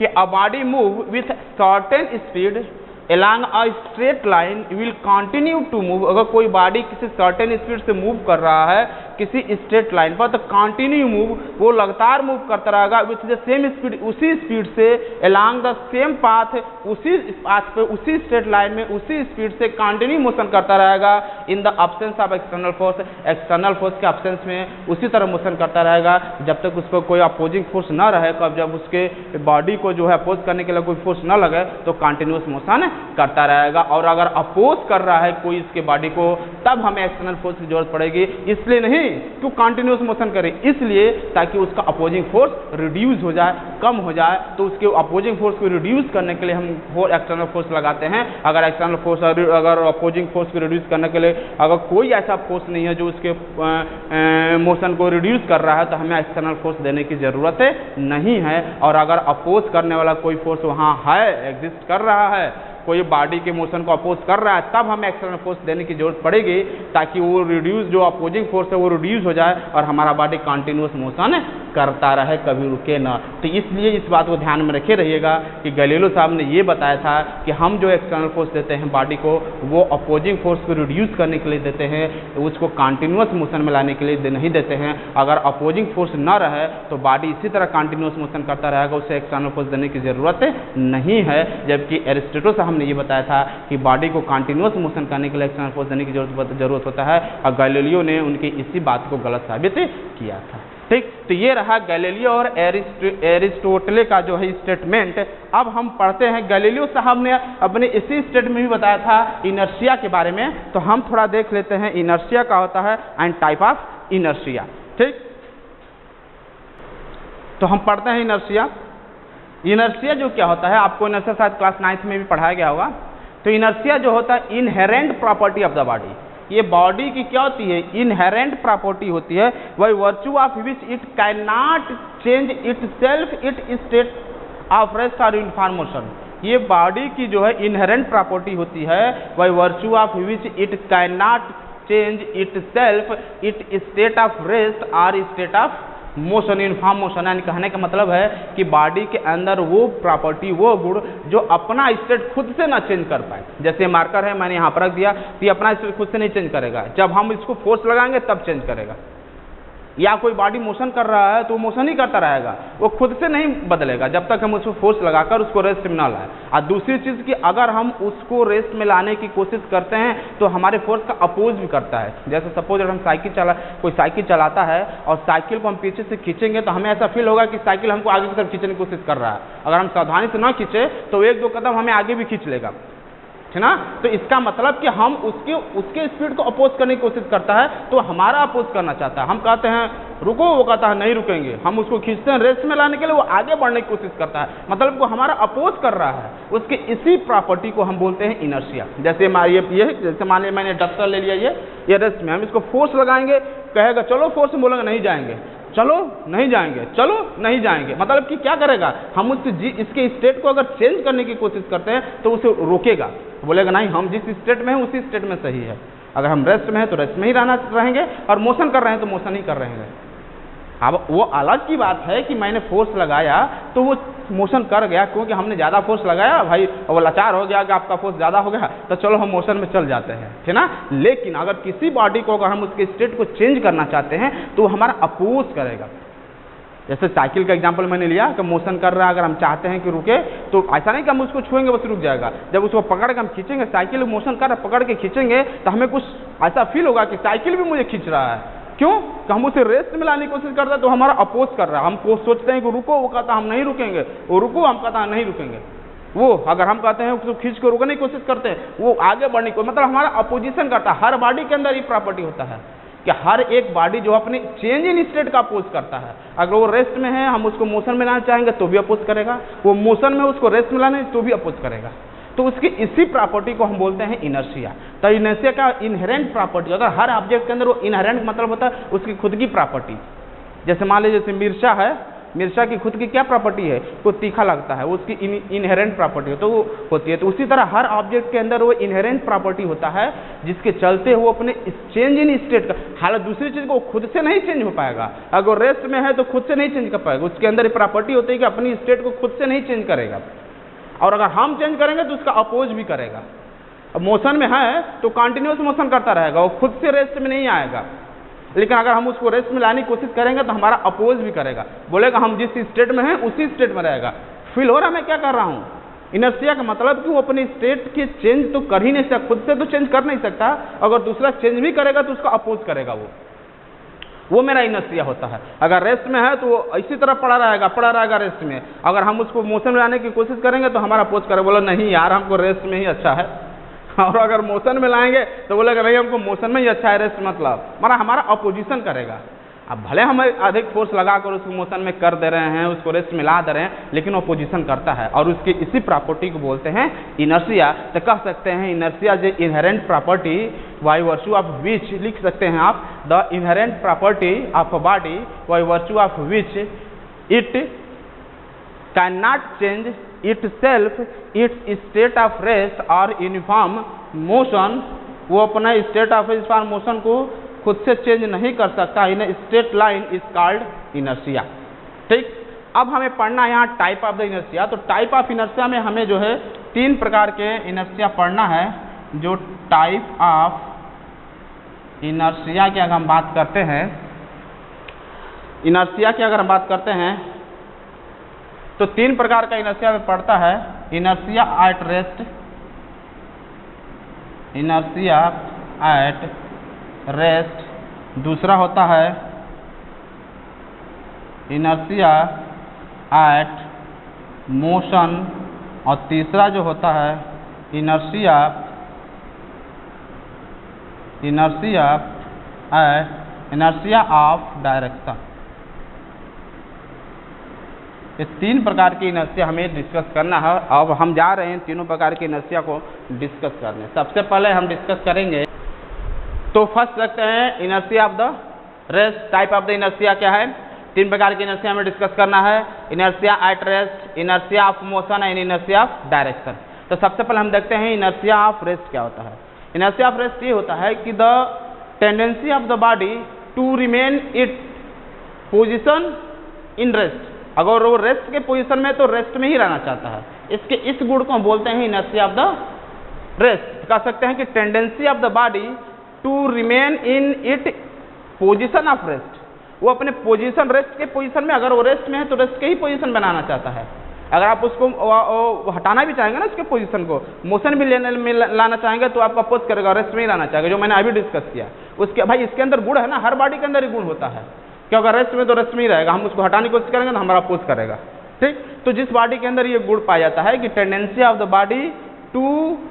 a body move with certain speed along a straight line will continue to move। अगर कोई बॉडी किसी सर्टेन स्पीड से मूव कर रहा है किसी स्ट्रेट लाइन पर, तो कंटिन्यू मूव, वो लगातार मूव करता रहेगा विथ द सेम स्पीड, उसी स्पीड से, along द सेम पाथ, उसी पाथ पे, उसी स्ट्रेट लाइन में, उसी स्पीड से कंटिन्यू मोशन करता रहेगा in the absence of external force. External force के absence में उसी तरह मोशन करता रहेगा जब तक उसको कोई अपोजिंग फोर्स ना रहे। कब जब उसके बॉडी को जो है अपोज करने के लिए कोई फोर्स ना लगे तो कंटिन्यूअस मोशन करता रहेगा। और अगर अपोज कर रहा है कोई इसके बॉडी को, तब हमें एक्सटर्नल फोर्स की जरूरत पड़ेगी। इसलिए नहीं कि कंटिन्यूअस मोशन करे, इसलिए ताकि उसका अपोजिंग फोर्स रिड्यूस हो जाए, कम हो जाए। तो उसके अपोजिंग फोर्स को रिड्यूस करने के लिए हम एक्सटर्नल फोर्स लगाते हैं। अगर एक्सटर्नल फोर्स, अगर अपोजिंग फोर्स को रिड्यूस करने के लिए अगर कोई ऐसा फोर्स नहीं है जो उसके मोशन को रिड्यूस कर रहा है, तो हमें एक्सटर्नल फोर्स देने की ज़रूरत नहीं है। और अगर अपोज करने वाला कोई फोर्स वहाँ है, एग्जिस्ट कर रहा है, कोई बॉडी के मोशन को अपोज कर रहा है, तब हमें एक्सटर्नल फोर्स देने की जरूरत पड़ेगी ताकि वो रिड्यूस, जो अपोजिंग फोर्स है वो रिड्यूस हो जाए और हमारा बॉडी कंटिन्यूअस मोशन करता रहे, कभी रुके ना। तो इसलिए इस बात को ध्यान में रखे रहिएगा कि गैलीलियो साहब ने ये बताया था कि हम जो एक्सटर्नल फोर्स देते हैं बॉडी को, वो अपोजिंग फोर्स को रिड्यूस करने के लिए देते हैं, उसको कंटिन्यूअस मोशन में लाने के लिए नहीं देते हैं। अगर अपोजिंग फोर्स न रहे तो बॉडी इसी तरह कंटिन्यूअस मोशन करता रहेगा, उसे एक्सटर्नल फोर्स देने की ज़रूरत नहीं है। जबकि एरिस्टोटल साहब ने ये बताया था कि बॉडी को कंटिन्यूअस मोशन करने के लिए एक्सटर्नल फोर्स देने की जरूरत होता है, और गैलीलियो ने उनकी इसी बात को गलत साबित किया था। ठीक, तो ये रहा गैलीलियो और एरिस्टोटले का जो है स्टेटमेंट। अब हम पढ़ते हैं, गैलीलियो साहब ने अपने इसी स्टेटमेंट में भी बताया था इनर्शिया के बारे में, तो हम थोड़ा देख लेते हैं इनर्शिया का होता है एंड टाइप ऑफ इनर्शिया। ठीक, तो हम पढ़ते हैं इनर्शिया। इनर्शिया जो क्या होता है, आपको इनर्शिया शायद क्लास 9th में भी पढ़ाया गया होगा। तो इनर्शिया जो होता है inherent property of the body, ये बॉडी की क्या होती है, इनहेरेंट प्रॉपर्टी होती है, वही virtue of which it can not change itself it state of rest और यूनिफॉर्म मोशन। ये बॉडी की जो है इनहेरेंट प्रॉपर्टी होती है, वही virtue of which it can not change itself it state of rest और state of motion, uniform motion. यानी कहने का मतलब है कि बॉडी के अंदर वो प्रॉपर्टी, वो गुण जो अपना स्टेट खुद से ना चेंज कर पाए। जैसे मार्कर है, मैंने यहाँ पर रख दिया, तो ये अपना स्टेट खुद से नहीं चेंज करेगा, जब हम इसको फोर्स लगाएंगे तब चेंज करेगा। या कोई बॉडी मोशन कर रहा है तो मोशन ही करता रहेगा, वो खुद से नहीं बदलेगा जब तक हम उसको फोर्स लगाकर उसको रेस्ट में ना लाए। और दूसरी चीज़ कि अगर हम उसको रेस्ट में लाने की कोशिश करते हैं तो हमारे फोर्स का अपोज भी करता है। जैसे सपोज अगर हम कोई साइकिल चलाता है और साइकिल को हम पीछे से खींचेंगे तो हमें ऐसा फील होगा कि साइकिल हमको आगे की तरफ खींचने की कोशिश कर रहा है। अगर हम सावधानी से ना खींचे तो 1-2 कदम हमें आगे भी खींच लेगा, है ना। तो इसका मतलब कि हम उसके स्पीड को अपोज करने की कोशिश करता है तो हमारा अपोज करना चाहता है। हम कहते हैं रुको, वो कहता है नहीं रुकेंगे, हम उसको खींचते हैं रेस्ट में लाने के लिए, वो आगे बढ़ने की कोशिश करता है, मतलब वो हमारा अपोज कर रहा है। उसके इसी प्रॉपर्टी को हम बोलते हैं इनर्शिया। जैसे जैसे मान लिया मैंने डस्टर ले लिया, ये रेस्ट में, हम इसको फोर्स लगाएंगे, कहेगा चलो फोर्स में, बोलेंगे नहीं जाएंगे, चलो नहीं जाएंगे, चलो नहीं जाएंगे। मतलब कि क्या करेगा, हम इसके स्टेट को अगर चेंज करने की कोशिश करते हैं तो उसे रोकेगा, बोलेगा नहीं हम जिस स्टेट में हैं उसी स्टेट में सही है। अगर हम रेस्ट में हैं तो रेस्ट में ही रहेंगे, और मोशन कर रहे हैं तो मोशन ही कर रहे हैं। अब वो अलग की बात है कि मैंने फोर्स लगाया तो वो मोशन कर गया, क्योंकि हमने ज़्यादा फोर्स लगाया भाई, वो लाचार हो गया कि आपका फोर्स ज़्यादा हो गया, तो चलो हम मोशन में चल जाते हैं, है ना। लेकिन अगर किसी बॉडी को अगर हम उसके स्टेट को चेंज करना चाहते हैं तो हमारा अपोज करेगा। जैसे साइकिल का एग्जांपल मैंने लिया कि मोशन कर रहा है, अगर हम चाहते हैं कि रुके तो ऐसा नहीं कि हम उसको छुएंगे बस रुक जाएगा, जब उसको पकड़ के हम खींचेंगे, साइकिल मोशन कर रहा है पकड़ के खींचेंगे तो हमें कुछ ऐसा फील होगा कि साइकिल भी मुझे खींच रहा है। क्यों? कि हम उसे रेस्ट में लाने की कोशिश करते हैं तो हमारा अपोज कर रहा है। हम सोचते हैं कि रुको, वो कहता हम नहीं रुकेंगे, वो रुको, हम कहता नहीं रुकेंगे। वो अगर हम कहते हैं उसको खींच के रुकने की कोशिश करते हैं, वो आगे बढ़ने को, मतलब हमारा अपोजिशन करता है। हर बॉडी के अंदर ये प्रॉपर्टी होता है कि हर एक बॉडी जो अपने चेंज इन स्टेट का अपोज करता है। अगर वो रेस्ट में है, हम उसको मोशन में लाना चाहेंगे तो भी अपोज करेगा, वो मोशन में उसको रेस्ट में लाने तो भी अपोज करेगा। तो उसकी इसी प्रॉपर्टी को हम बोलते हैं इनर्शिया। तो इनर्शिया का इनहेरेंट प्रॉपर्टी, अगर हर ऑब्जेक्ट के अंदर वो इनहेरेंट मतलब होता है उसकी खुद की प्रॉपर्टी। जैसे मान लीजिए जैसे मिर्चा है, मिर्चा की खुद की क्या प्रॉपर्टी है, वो तीखा लगता है, वो उसकी इनहेरेंट प्रॉपर्टी है तो वो होती है। तो उसी तरह हर ऑब्जेक्ट के अंदर वो इनहेरेंट प्रॉपर्टी होता है जिसके चलते वो अपने चेंज इन स्टेट का, हालांकि दूसरी चीज़ को खुद से नहीं चेंज हो पाएगा। अगर रेस्ट में है तो खुद से नहीं चेंज कर पाएगा, उसके अंदर प्रॉपर्टी होती है कि अपनी स्टेट को खुद से नहीं चेंज करेगा, और अगर हम चेंज करेंगे तो उसका अपोज भी करेगा। अब मोशन में है तो कंटिन्यूस मोशन करता रहेगा, वो खुद से रेस्ट में नहीं आएगा। लेकिन अगर हम उसको रेस्ट में लाने की कोशिश करेंगे तो हमारा अपोज भी करेगा, बोलेगा हम जिस स्टेट में हैं उसी स्टेट में रहेगा। फील हो रहा है मैं क्या कर रहा हूँ? इनर्शिया का मतलब कि वो अपनी स्टेट की चेंज तो कर ही नहीं सकता, खुद से तो चेंज कर नहीं सकता, अगर दूसरा चेंज भी करेगा तो उसका अपोज करेगा। वो मेरा इनर्शिया होता है। अगर रेस्ट में है तो वो इसी तरह पड़ा रहेगा रेस्ट में। अगर हम उसको मोशन में लाने की कोशिश करेंगे तो हमारा अपोज करेगा, बोला नहीं यार हमको रेस्ट में ही अच्छा है। और अगर मोशन में लाएंगे तो बोलेगा नहीं हमको मोशन में ही अच्छा है, रेस्ट मतलब हमारा अपोजिशन करेगा। अब भले हम अधिक फोर्स लगाकर उसको मोशन में कर दे रहे हैं, उसको रेस्ट में ला दे रहे हैं, लेकिन वो पोजीशन करता है और उसकी इसी प्रॉपर्टी को बोलते हैं इनर्शिया। तो कह सकते हैं इनर्शिया जो inherent property by virtue of विच, लिख सकते हैं आप, the inherent property of a body by virtue of which it can not change itself its state of rest or uniform motion। वो अपना स्टेट ऑफ यूनिफॉर्म मोशन को खुद से change नहीं कर सकता, इन state line is called inertia. ठीक, अब हमें पढ़ना है यहाँ टाइप ऑफ द इनर्शिया। तो टाइप ऑफ इनर्शिया में हमें जो है 3 प्रकार के इनर्शिया पढ़ना है। जो टाइप ऑफ इनर्शिया की अगर हम बात करते हैं, इनर्शिया की अगर हम बात करते हैं तो 3 प्रकार का इनर्शिया में पड़ता है। Inertia at rest, inertia at rest, दूसरा होता है इनर्शिया एट मोशन, और तीसरा जो होता है इनर्शिया ऑफ डायरेक्शन। ये 3 प्रकार की इनर्शिया हमें डिस्कस करना है। अब हम जा रहे हैं तीनों प्रकार की इनर्शिया को डिस्कस करने। सबसे पहले हम डिस्कस करेंगे, तो फर्स्ट रखते हैं inertia of the rest. Type of the inertia क्या है? 3 प्रकार की इनर्शिया हमें डिस्कस करना है। Inertia at rest, inertia of motion and inertia of direction. तो सबसे पहले हम देखते हैं इनर्शिया ऑफ रेस्ट क्या होता है। इनर्शिया ऑफ रेस्ट ये होता है कि the tendency of the body to remain it position in rest. अगर वो रेस्ट के पोजीशन में तो रेस्ट में ही रहना चाहता है, इसके इस गुण को हम बोलते हैं इनर्शिया ऑफ द रेस्ट। कह सकते हैं कि tendency of the body to remain in it position of rest. वो अपने पोजीशन रेस्ट के पोजीशन में, अगर वो रेस्ट में है तो रेस्ट के ही पोजीशन बनाना चाहता है। अगर आप उसको हटाना भी चाहेंगे ना उसके पोजीशन को, मोशन भी लेने में लाना चाहेंगे तो आपका अपोज करेगा, रेस्ट में ही लाना चाहेगा, जो मैंने अभी डिस्कस किया। उसके भाई इसके अंदर गुण है ना, हर बॉडी के अंदर ही गुण होता है कि अगर रेस्ट में तो रेस्ट में ही रहेगा, हम उसको हटाने की कोशिश करेंगे तो हमारा अपोज करेगा। ठीक, तो जिस बॉडी के अंदर ये गुण पाया जाता है कि tendency of the body to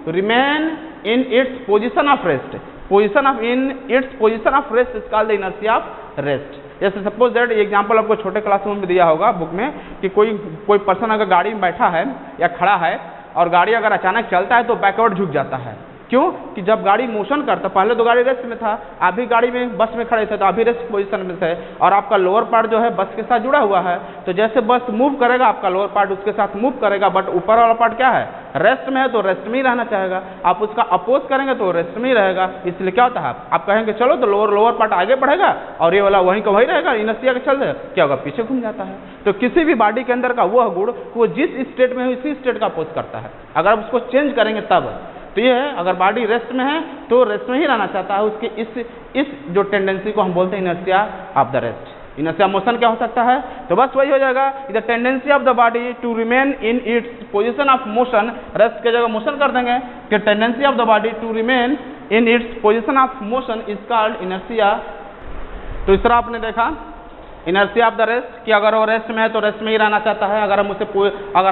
remain in its position of rest, position of in its position of rest is called the inertia of rest. जैसे सपोज दैट एग्जांपल आपको छोटे क्लासरूम में दिया होगा बुक में कि कोई पर्सन अगर गाड़ी में बैठा है या खड़ा है और गाड़ी अगर अचानक चलता है तो बैकवर्ड झुक जाता है, क्यों कि जब गाड़ी मोशन करता, पहले तो गाड़ी रेस्ट में था, आप भी गाड़ी में बस में खड़े थे तो आप भी रेस्ट पोजीशन में थे, और आपका लोअर पार्ट जो है बस के साथ जुड़ा हुआ है, तो जैसे बस मूव करेगा आपका लोअर पार्ट उसके साथ मूव करेगा, बट ऊपर वाला पार्ट क्या है, रेस्ट में है, तो रेस्ट में ही रहना चाहेगा। आप उसका अपोज करेंगे तो रेस्ट में ही रहेगा। इसलिए क्या होता है, आप कहेंगे चलो तो लोअर पार्ट आगे बढ़ेगा और ये वाला वहीं का वहीं रहेगा, इनर्शिया के चलते क्या होगा, पीछे घूम जाता है। तो किसी भी बॉडी के अंदर का वह गुण वो जिस स्टेट में है उसी स्टेट का अपोज करता है। अगर आप उसको चेंज करेंगे तब तो ये है, अगर बॉडी रेस्ट में है तो रेस्ट में ही रहना चाहता है, उसके इस जो टेंडेंसी को हम बोलते हैं inertia of the rest. Inertia motion क्या हो सकता है, तो बस वही हो जाएगा, the tendency of the body to remain in its position of motion, rest के जगह मोशन कर देंगे, कि tendency of the body to remain in its position of motion is called inertia. तो इस तरह आपने देखा इनर्शिया ऑफ द रेस्ट कि अगर वो रेस्ट में है तो रेस्ट में ही रहना चाहता है, अगर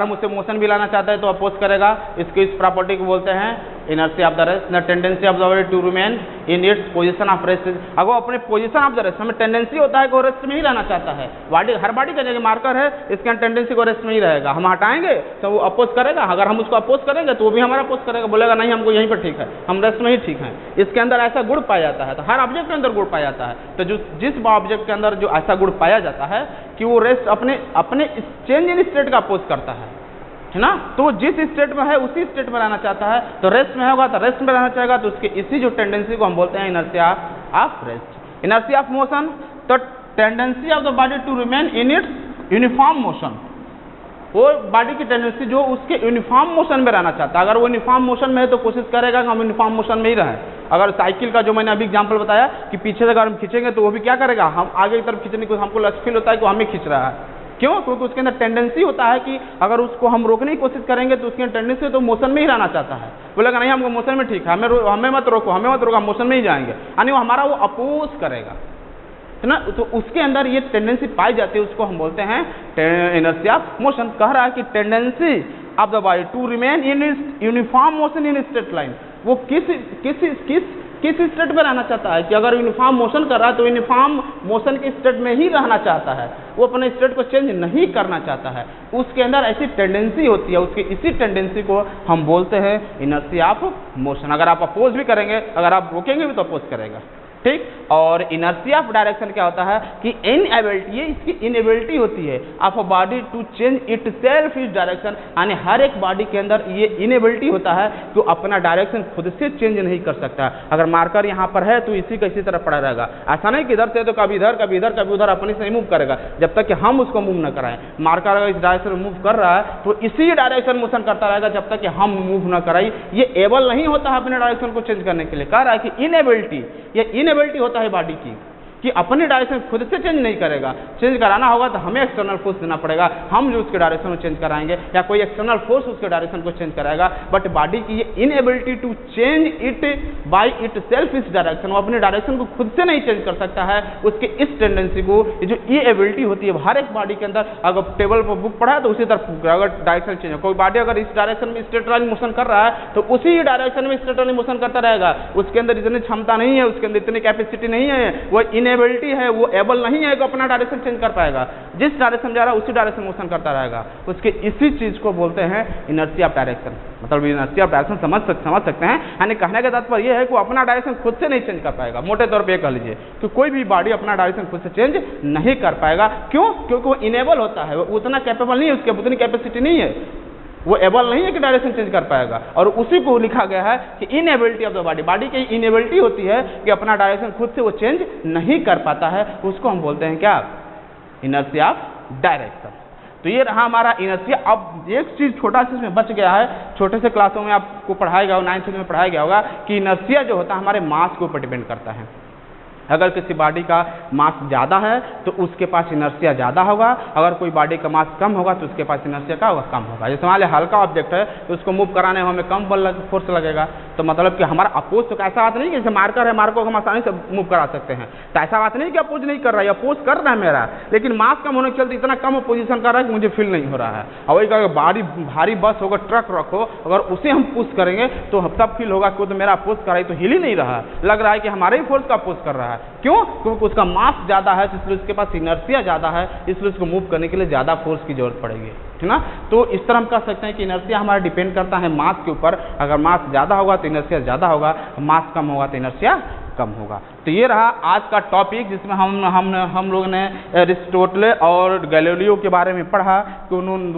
हम उसे मोशन भी लाना चाहते हैं तो अपोज करेगा। इसकी इस प्रॉपर्टी को बोलते हैं inertia of the rest. The tendency of the body to remain in its position of rest, अगर वो अपने पोजीशन ऑफ द रेस्ट, हमें टेंडेंसी होता है कि वो रेस्ट में ही रहना चाहता है। बॉडी, हर बॉडी का जगह मार्कर है, इसके टेंडेंसी को रेस्ट में ही रहेगा। हम हटाएंगे तो वो अपोज करेगा, अगर हम उसको अपोज करेंगे तो वो भी हमारा अपोज करेगा, बोलेगा नहीं हमको यहीं पर ठीक है, हम रेस्ट में ही ठीक हैं। इसके अंदर ऐसा गुण पाया जाता है, तो हर ऑब्जेक्ट के अंदर गुण पाया जाता है। तो जिस ऑब्जेक्ट के अंदर जो ऐसा गुण पाया जाता है कि वो रेस्ट अपने चेंज इन स्टेट का अपोज करता है ना, तो वो जिस स्टेट में है उसी स्टेट में रहना चाहता है, तो रेस्ट में होगा तो रेस्ट में रहना चाहेगा, तो उसके इसी जो टेंडेंसी को हम बोलते हैं inertia of rest. Inertia of motion, तो tendency of the body to remain in its uniform motion, वो बॉडी की टेंडेंसी जो उसके यूनिफॉर्म मोशन में रहना चाहता है। अगर वो यूनिफॉर्म मोशन में है तो कोशिश करेगा कि हम यूनिफॉर्म मोशन में ही रहें। अगर साइकिल का जो मैंने अभी एग्जांपल बताया कि पीछे से अगर हम खींचेंगे तो वो भी क्या करेगा, हम आगे की तरफ खींचने को हमको लक्ष्य फील होता है कि हमें खींच रहा है। क्यों, क्योंकि उसके अंदर टेंडेंसी होता है कि अगर उसको हम रोकने की कोशिश करेंगे तो उसकी टेंडेंसी तो मोशन में ही रहना चाहता है, बोलेगा नहीं हमको मोशन में ठीक है, हमें मत रोको, हम मोशन में ही जाएंगे, यानी वो हमारा वो अपोज करेगा, है ना। तो उसके अंदर ये टेंडेंसी पाई जाती है, उसको हम बोलते हैं इनर्शिया ऑफ मोशन। कह रहा है कि tendency of the body to remain in uniform motion in straight line, वो किस स्टेट में रहना चाहता है कि अगर यूनिफॉर्म मोशन कर रहा है तो यूनिफॉर्म मोशन के स्टेट में ही रहना चाहता है, वो अपने स्टेट को चेंज नहीं करना चाहता है। उसके अंदर ऐसी टेंडेंसी होती है, उसकी इसी टेंडेंसी को हम बोलते हैं इनर्शिया ऑफ मोशन। अगर आप अपोज भी करेंगे, अगर आप रोकेंगे भी तो अपोज करेगा, ठीक। और इनर्शिया ऑफ डायरेक्शन क्या होता है कि इनएबिलिटी, ये इसकी इनएबिलिटी होती है of a body to change itself its direction, यानी हर एक बॉडी के अंदर ये इनएबिलिटी होता है कि अपना डायरेक्शन खुद से चेंज नहीं कर सकता। अगर मार्कर यहाँ पर है तो इसी का इसी तरह पड़ा रहेगा, ऐसा नहीं कि इधर से तो कभी इधर कभी इधर कभी उधर अपने से मूव करेगा, जब तक कि हम उसको मूव न कराएं। मार्कर अगर इस डायरेक्शन में मूव कर रहा है तो इसी डायरेक्शन मोशन करता रहेगा जब तक कि हम मूव न कराई। ये एबल नहीं होता है अपने डायरेक्शन को चेंज करने के लिए। कह रहा है कि इनएबिलिटी, ये इनएबिलिटी होता है बॉडी की कि अपने डायरेक्शन खुद से चेंज नहीं करेगा। चेंज कराना होगा तो हमें एक्सटर्नल फोर्स देना पड़ेगा, हम जो उसके डायरेक्शन को चेंज कराएंगे या कोई एक्सटर्नल फोर्स उसके डायरेक्शन को चेंज कराएगा। बट बॉडी की ये inability to change it by itself इस डायरेक्शन, वो अपने डायरेक्शन को खुद से नहीं चेंज कर सकता है। उसके इस टेंडेंसी को, ये जो ये एबिलिटी होती है हर एक बॉडी के अंदर, अगर टेबल पर बुक पढ़ा है तो उसी तरफ अगर डायरेक्शन चेंज है, कोई बॉडी अगर इस डायरेक्शन में स्ट्रेट लाइन मोशन कर रहा है तो उसी डायरेक्शन में स्ट्रेट लाइन मोशन करता रहेगा। उसके अंदर इतनी क्षमता नहीं है, उसके अंदर इतनी कैपेसिटी नहीं है, वो इनएबिलिटी है, वो एबल नहीं है कि अपना डायरेक्शन चेंज कर पाएगा। जिस डायरेक्शन जा रहा है उसी डायरेक्शन मोशन करता रहेगा। उसके इसी चीज को बोलते हैं इनर्शिया ऑफ डायरेक्शन। मतलब इनर्शिया ऑफ डायरेक्शन समझ सकते हैं, यानी कहने का तात्पर्य यह है कि वो अपना डायरेक्शन खुद से नहीं चेंज कर पाएगा। मोटे तौर पे कह लीजिए कि कोई भी बॉडी अपना डायरेक्शन खुद से चेंज नहीं कर पाएगा। क्यों? क्योंकि वो इनेबल होता है, वो उतना कैपेबल नहीं है, उसके उतनी कैपेसिटी नहीं है, वो एबल नहीं है कि डायरेक्शन चेंज कर पाएगा। और उसी को लिखा गया है कि inability of the body, body की इनएबिलिटी होती है कि अपना डायरेक्शन खुद से वो चेंज नहीं कर पाता है, उसको हम बोलते हैं क्या? Inertia of direction. तो ये रहा हमारा इनर्शिया। अब एक चीज छोटा सा इसमें बच गया है, छोटे से क्लासों में आपको पढ़ाया गया होगा, 9th में पढ़ाया गया होगा कि इनर्शिया जो होता है हमारे मास के ऊपर डिपेंड करता है। अगर किसी बॉडी का मास ज़्यादा है तो उसके पास इनर्शिया ज़्यादा होगा, अगर कोई बॉडी का मास कम होगा तो उसके पास इनर्शिया क्या होगा? कम होगा। जैसे मान लिया हल्का ऑब्जेक्ट है तो उसको मूव कराने में हमें कम फोर्स लगेगा, तो मतलब कि हमारा अपोज तो ऐसा बात नहीं कि जैसे मार्कर है, मार्कर को हम आसानी से मूव करा सकते हैं, तो ऐसा बात नहीं कि अपोज नहीं कर रहा है, अपोज कर रहा है मेरा, लेकिन मास कम होने के चलते इतना कम पोजीशन कर रहा है कि मुझे फील नहीं हो रहा है। और वही कहा भारी बस होगा, ट्रक रखो, अगर उसे हम पुश करेंगे तो तब फील होगा कि वो तो मेरा अपोज कर रहा है, तो हिल ही नहीं रहा है, लग रहा है कि हमारे ही फोर्स का अपोज कर रहा है। क्यों? क्योंकि उसका मास ज़्यादा है, इसलिए उसके पास इनर्शिया ज़्यादा है, इसलिए उसको मूव करने के लिए ज़्यादा फोर्स की जरूरत पड़ेगी, ठीक ना। तो इस तरह हम कह सकते हैं कि इनर्शिया हमारा डिपेंड करता है मास के ऊपर। अगर मास ज़्यादा होगा तो इनर्शिया ज़्यादा होगा, मास कम होगा तो इनर्शिया कम होगा। तो ये रहा आज का टॉपिक, जिसमें हम लोगों ने एरिस्टोटल और गैलीलियो के बारे में पढ़ा कि उन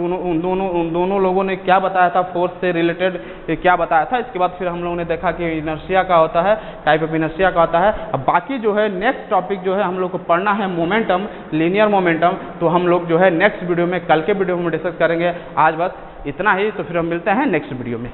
दोनों लोगों ने क्या बताया था, फोर्स से रिलेटेड क्या बताया था। इसके बाद फिर हम लोगों ने देखा कि इनर्शिया का होता है, टाइप ऑफ इनर्शिया का होता है। अब बाकी जो है नेक्स्ट टॉपिक जो है हम लोग को पढ़ना है मोमेंटम, लीनियर मोमेंटम। तो हम लोग जो है नेक्स्ट वीडियो में, कल के वीडियो में डिस्कस करेंगे। आज बस इतना ही, तो फिर हम मिलते हैं नेक्स्ट वीडियो में।